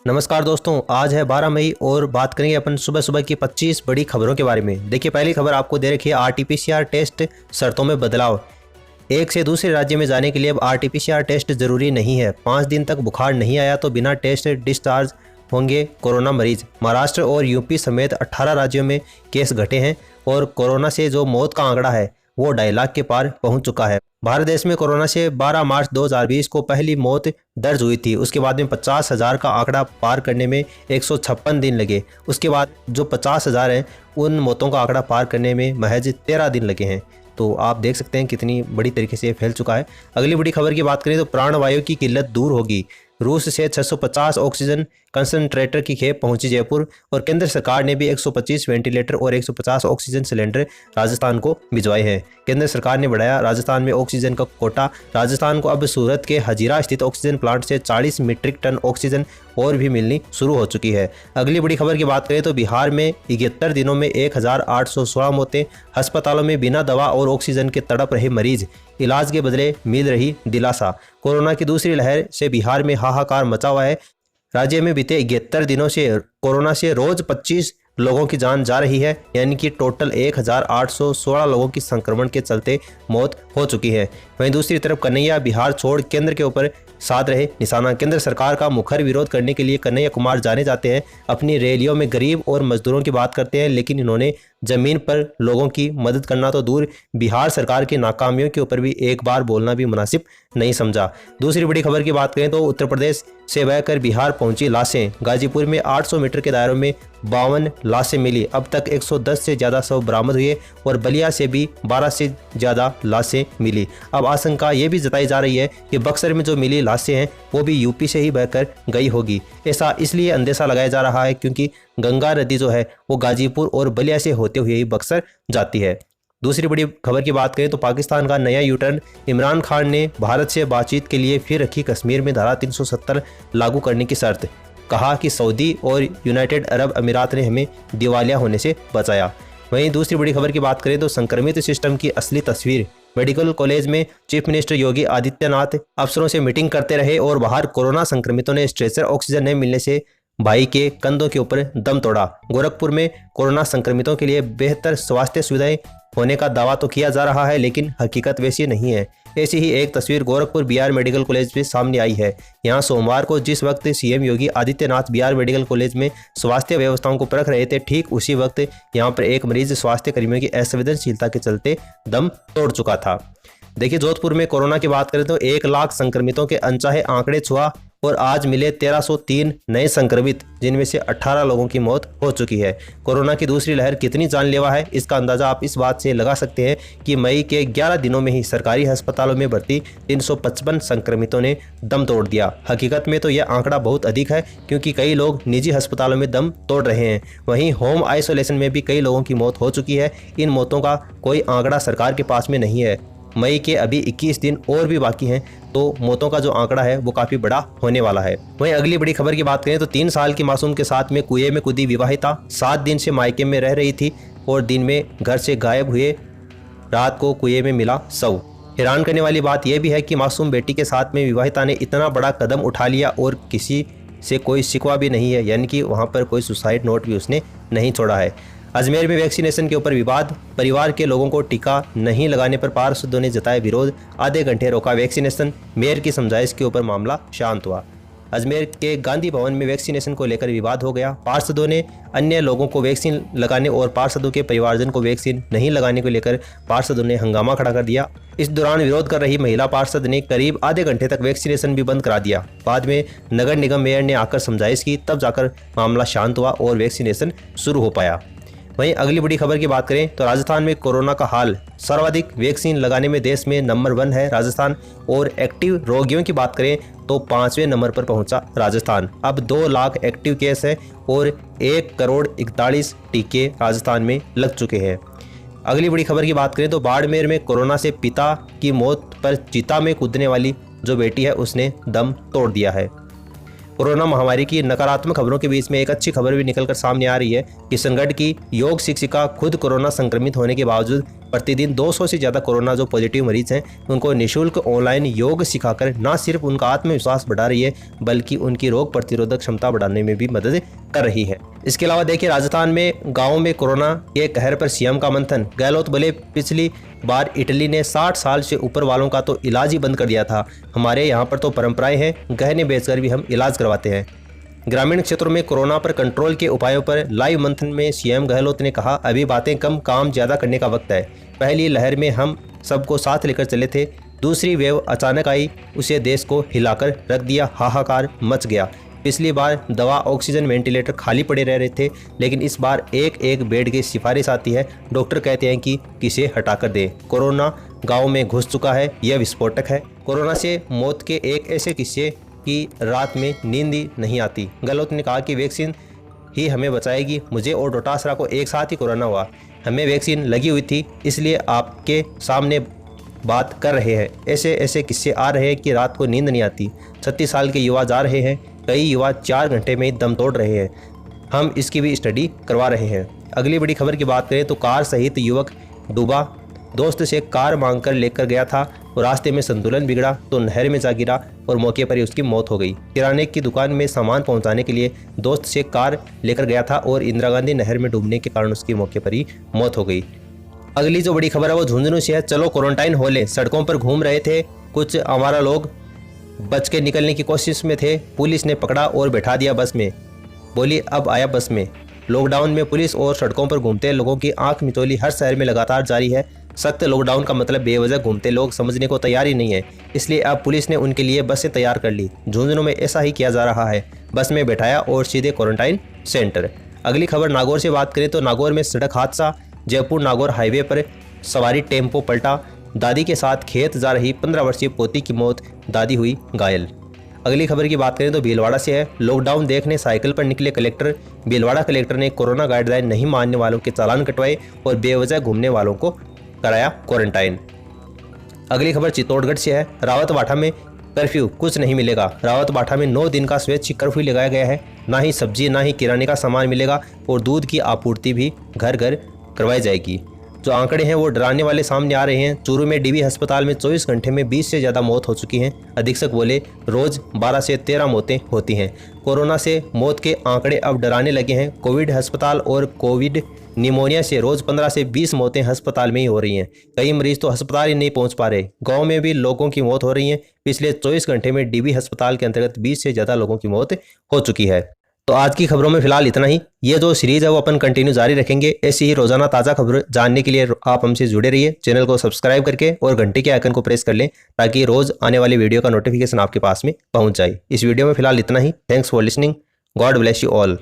नमस्कार दोस्तों, आज है 12 मई और बात करेंगे अपन सुबह सुबह की 25 बड़ी खबरों के बारे में। देखिए, पहली खबर आपको दे रखी है आरटीपीसीआर टेस्ट शर्तों में बदलाव। एक से दूसरे राज्य में जाने के लिए अब आरटीपीसीआर टेस्ट जरूरी नहीं है। 5 दिन तक बुखार नहीं आया तो बिना टेस्ट डिस्चार्ज होंगे कोरोना मरीज। महाराष्ट्र और यूपी समेत 18 राज्यों में केस घटे हैं और कोरोना से जो मौत का आंकड़ा है वो 2.5 लाख के पार पहुंच चुका है। भारत देश में कोरोना से 12 मार्च 2020 को पहली मौत दर्ज हुई थी। उसके बाद में 50,000 का आंकड़ा पार करने में 156 दिन लगे। उसके बाद जो 50,000 हैं उन मौतों का आंकड़ा पार करने में महज 13 दिन लगे हैं। तो आप देख सकते हैं कितनी बड़ी तरीके से फैल चुका है। अगली बड़ी खबर की बात करें तो प्राणवायु की किल्लत दूर होगी। रूस से 650 ऑक्सीजन कंसंट्रेटर की खेप पहुंची जयपुर और केंद्र सरकार ने भी 125 वेंटिलेटर और 150 ऑक्सीजन सिलेंडर राजस्थान को भिजवाए हैं। केंद्र सरकार ने बढ़ाया राजस्थान में ऑक्सीजन का कोटा। राजस्थान को अब सूरत के हजीरा स्थित ऑक्सीजन प्लांट से 40 मीट्रिक टन ऑक्सीजन और भी मिलनी शुरू हो चुकी है। अगली बड़ी खबर की बात करें तो बिहार में 71 दिनों में 1816 मौतें। अस्पतालों में बिना दवा और ऑक्सीजन के तड़प रहे मरीज, इलाज के बदले मिल रही दिलासा। कोरोना की दूसरी लहर से बिहार में हाहाकार मचा हुआ है। राज्य में बीते 71 दिनों से कोरोना से रोज 25 लोगों की जान जा रही है, यानी कि टोटल 1816 लोगों की संक्रमण के चलते मौत हो चुकी है। वहीं दूसरी तरफ कन्हैया बिहार छोड़ केंद्र के ऊपर साध रहे निशाना। केंद्र सरकार का मुखर विरोध करने के लिए कन्हैया कुमार जाने जाते हैं। अपनी रैलियों में गरीब और मजदूरों की बात करते हैं, लेकिन इन्होंने जमीन पर लोगों की मदद करना तो दूर, बिहार सरकार की नाकामियों के ऊपर भी एक बार बोलना भी मुनासिब नहीं समझा। दूसरी बड़ी खबर की बात करें तो उत्तर प्रदेश से बहकर बिहार पहुंची लाशें। गाजीपुर में 800 मीटर के दायरे में 52 लाशें मिली। अब तक 110 से ज़्यादा शव बरामद हुए और बलिया से भी 12 से ज़्यादा लाशें मिली। अब आशंका ये भी जताई जा रही है कि बक्सर में जो मिली लाशें हैं वो भी यूपी से ही बहकर गई होगी। ऐसा इसलिए अंदेशा लगाया जा रहा है क्योंकि गंगा नदी जो है वो गाजीपुर और बलिया से होते हुए ही बक्सर जाती है। दूसरी बड़ी खबर की बात करें तो पाकिस्तान का नया यूटर्न। इमरान खान ने भारत से बातचीत के लिए फिर रखी कश्मीर में धारा 370 लागू करने की शर्त। कहा कि सऊदी और यूनाइटेड अरब अमीरात ने हमें दिवालिया होने से बचाया। वहीं दूसरी बड़ी खबर की बात करें तो संक्रमित सिस्टम की असली तस्वीर। मेडिकल कॉलेज में चीफ मिनिस्टर योगी आदित्यनाथ अफसरों से मीटिंग करते रहे और बाहर कोरोना संक्रमितों ने स्ट्रेचर ऑक्सीजन नहीं मिलने से भाई के कंधों के ऊपर दम तोड़ा। गोरखपुर में कोरोना संक्रमितों के लिए बेहतर स्वास्थ्य सुविधाएं होने का दावा तो किया जा रहा है, लेकिन हकीकत वैसी नहीं है। ऐसी ही एक तस्वीर गोरखपुर बीआर मेडिकल कॉलेज में सामने आई है। यहां सोमवार को जिस वक्त CM Yogi Adityanath B R medical college में स्वास्थ्य व्यवस्थाओं को परख रहे थे, ठीक उसी वक्त यहां पर एक मरीज स्वास्थ्य कर्मियों की असंवेदनशीलता के चलते दम तोड़ चुका था। देखिए, जोधपुर में कोरोना की बात करें तो 1 लाख संक्रमितों के अनचाहे आंकड़े छुआ और आज मिले 1303 नए संक्रमित, जिनमें से 18 लोगों की मौत हो चुकी है। कोरोना की दूसरी लहर कितनी जानलेवा है इसका अंदाजा आप इस बात से लगा सकते हैं कि मई के 11 दिनों में ही सरकारी अस्पतालों में भर्ती 355 संक्रमितों ने दम तोड़ दिया। हकीकत में तो यह आंकड़ा बहुत अधिक है, क्योंकि कई लोग निजी अस्पतालों में दम तोड़ रहे हैं। वहीं होम आइसोलेशन में भी कई लोगों की मौत हो चुकी है। इन मौतों का कोई आंकड़ा सरकार के पास में नहीं है। मई के अभी 21 दिन और भी बाकी हैं, तो मौतों का जो आंकड़ा है वो काफ़ी बड़ा होने वाला है। वहीं अगली बड़ी खबर की बात करें तो 3 साल की मासूम के साथ में कुएं में कूदी विवाहिता 7 दिन से मायके में रह रही थी और दिन में घर से गायब हुए, रात को कुएं में मिला शव। हैरान करने वाली बात यह भी है कि मासूम बेटी के साथ में विवाहिता ने इतना बड़ा कदम उठा लिया और किसी से कोई शिकवा भी नहीं है, यानी कि वहाँ पर कोई सुसाइड नोट भी उसने नहीं छोड़ा है। अजमेर में वैक्सीनेशन के ऊपर विवाद। परिवार के लोगों को टीका नहीं लगाने पर पार्षदों ने जताया विरोध। आधे घंटे रोका वैक्सीनेशन। मेयर की समझाइश के ऊपर मामला शांत हुआ। अजमेर के गांधी भवन में वैक्सीनेशन को लेकर विवाद हो गया। पार्षदों ने अन्य लोगों को वैक्सीन लगाने और पार्षदों के परिवारजन को वैक्सीन नहीं लगाने को लेकर पार्षदों ने हंगामा खड़ा कर दिया। इस दौरान विरोध कर रही महिला पार्षद ने करीब आधे घंटे तक वैक्सीनेशन भी बंद करा दिया। बाद में नगर निगम मेयर ने आकर समझाइश की, तब जाकर मामला शांत हुआ और वैक्सीनेशन शुरू हो पाया। वहीं अगली बड़ी खबर की बात करें तो राजस्थान में कोरोना का हाल। सर्वाधिक वैक्सीन लगाने में देश में नंबर 1 है राजस्थान और एक्टिव रोगियों की बात करें तो 5वें नंबर पर पहुंचा राजस्थान। अब 2 लाख एक्टिव केस हैं और 1 करोड़ 41 टीके राजस्थान में लग चुके हैं। अगली बड़ी खबर की बात करें तो बाड़मेर में कोरोना से पिता की मौत पर चिता में कूदने वाली जो बेटी है उसने दम तोड़ दिया है। कोरोना महामारी की नकारात्मक खबरों के बीच में एक अच्छी खबर भी निकलकर सामने आ रही है। किशनगढ़ की योग शिक्षिका खुद कोरोना संक्रमित होने के बावजूद प्रतिदिन 200 से ज़्यादा कोरोना जो पॉजिटिव मरीज हैं उनको निःशुल्क ऑनलाइन योग सिखाकर न सिर्फ उनका आत्मविश्वास बढ़ा रही है बल्कि उनकी रोग प्रतिरोधक क्षमता बढ़ाने में भी मदद कर रही है। इसके अलावा देखिए, राजस्थान में गाँव में कोरोना के कहर पर सीएम का मंथन। गहलोत बोले, पिछली बार इटली ने 60 साल से ऊपर वालों का तो इलाज ही बंद कर दिया था, हमारे यहाँ पर तो परंपराएं हैं, गहने बेचकर भी हम इलाज करवाते हैं। ग्रामीण क्षेत्रों में कोरोना पर कंट्रोल के उपायों पर लाइव मंथन में सीएम गहलोत ने कहा, अभी बातें कम, काम ज़्यादा करने का वक्त है। पहली लहर में हम सबको साथ लेकर चले थे, दूसरी वेव अचानक आई, उसे देश को हिलाकर रख दिया, हाहाकार मच गया। पिछली बार दवा, ऑक्सीजन, वेंटिलेटर खाली पड़े रह रहे थे, लेकिन इस बार एक एक बेड की सिफारिश आती है। डॉक्टर कहते हैं कि किसे हटाकर दें। कोरोना गाँव में घुस चुका है, यह विस्फोटक है। कोरोना से मौत के एक ऐसे किस्से कि रात में नींद ही नहीं आती। गहलोत ने कहा कि वैक्सीन ही हमें बचाएगी। मुझे और डोटासरा को एक साथ ही कोरोना हुआ, हमें वैक्सीन लगी हुई थी, इसलिए आपके सामने बात कर रहे हैं। ऐसे ऐसे किस्से आ रहे हैं कि रात को नींद नहीं आती। 36 साल के युवा जा रहे हैं, कई युवा 4 घंटे में दम तोड़ रहे हैं। हम इसकी भी स्टडी करवा रहे हैं। अगली बड़ी खबर की बात करें तो कार सहित युवक डूबा। दोस्त से कार मांगकर लेकर गया था और रास्ते में संतुलन बिगड़ा तो नहर में जा गिरा और मौके पर ही उसकी मौत हो गई। किराने की दुकान में सामान पहुंचाने के लिए दोस्त से कार लेकर गया था और इंदिरा गांधी नहर में डूबने के कारण उसकी मौके पर ही मौत हो गई। अगली जो बड़ी खबर है वो झुंझुनू से है। चलो क्वारंटाइन हो ले। सड़कों पर घूम रहे थे कुछ आवारा लोग, बच के निकलने की कोशिश में थे, पुलिस ने पकड़ा और बैठा दिया बस में। बोली अब आया बस में। लॉकडाउन में पुलिस और सड़कों पर घूमते लोगों की आंख मिचौली हर शहर में लगातार जारी है। सख्त लॉकडाउन का मतलब बेवजह घूमते लोग समझने को तैयार ही नहीं है, इसलिए अब पुलिस ने उनके लिए बसें तैयार कर ली। झुंझुनू में ऐसा ही किया जा रहा है, बस में बैठाया और सीधे क्वारंटाइन सेंटर। अगली खबर नागौर से बात करें तो नागौर में सड़क हादसा। जयपुर नागौर हाईवे पर सवारी टेम्पो पलटा, दादी के साथ खेत जा रही 15 वर्षीय पोती की मौत, दादी हुई घायल। अगली खबर की बात करें तो भीलवाड़ा से है। लॉकडाउन देखने साइकिल पर निकले कलेक्टर। भीलवाड़ा कलेक्टर ने कोरोना गाइडलाइन नहीं मानने वालों के चालान कटवाए और बेवजह घूमने वालों को कराया क्वारंटाइन। अगली खबर चित्तौड़गढ़ से है। रावतबाठा में कर्फ्यू, कुछ नहीं मिलेगा। रावतबाठा में 9 दिन का स्वैच्छिक कर्फ्यू लगाया गया है। ना ही सब्जी ना ही किराने का सामान मिलेगा और दूध की आपूर्ति भी घर घर करवाई जाएगी। जो आंकड़े हैं वो डराने वाले सामने आ रहे हैं। चूरू में डीबी अस्पताल में 24 घंटे में 20 से ज़्यादा मौत हो चुकी हैं। अधीक्षक बोले रोज 12 से 13 मौतें होती हैं। कोरोना से मौत के आंकड़े अब डराने लगे हैं। कोविड अस्पताल और कोविड निमोनिया से रोज 15 से 20 मौतें अस्पताल में ही हो रही हैं। कई मरीज तो अस्पताल ही नहीं पहुंच पा रहे। गाँव में भी लोगों की मौत हो रही है। पिछले 24 घंटे में डीबी अस्पताल के अंतर्गत 20 से ज़्यादा लोगों की मौत हो चुकी है। तो आज की खबरों में फिलहाल इतना ही। ये जो सीरीज है वो अपन कंटिन्यू जारी रखेंगे। ऐसी ही रोजाना ताज़ा खबर जानने के लिए आप हमसे जुड़े रहिए। चैनल को सब्सक्राइब करके और घंटे के आइकन को प्रेस कर लें ताकि रोज आने वाली वीडियो का नोटिफिकेशन आपके पास में पहुंच जाए। इस वीडियो में फिलहाल इतना ही। Thanks for listening. God bless you all.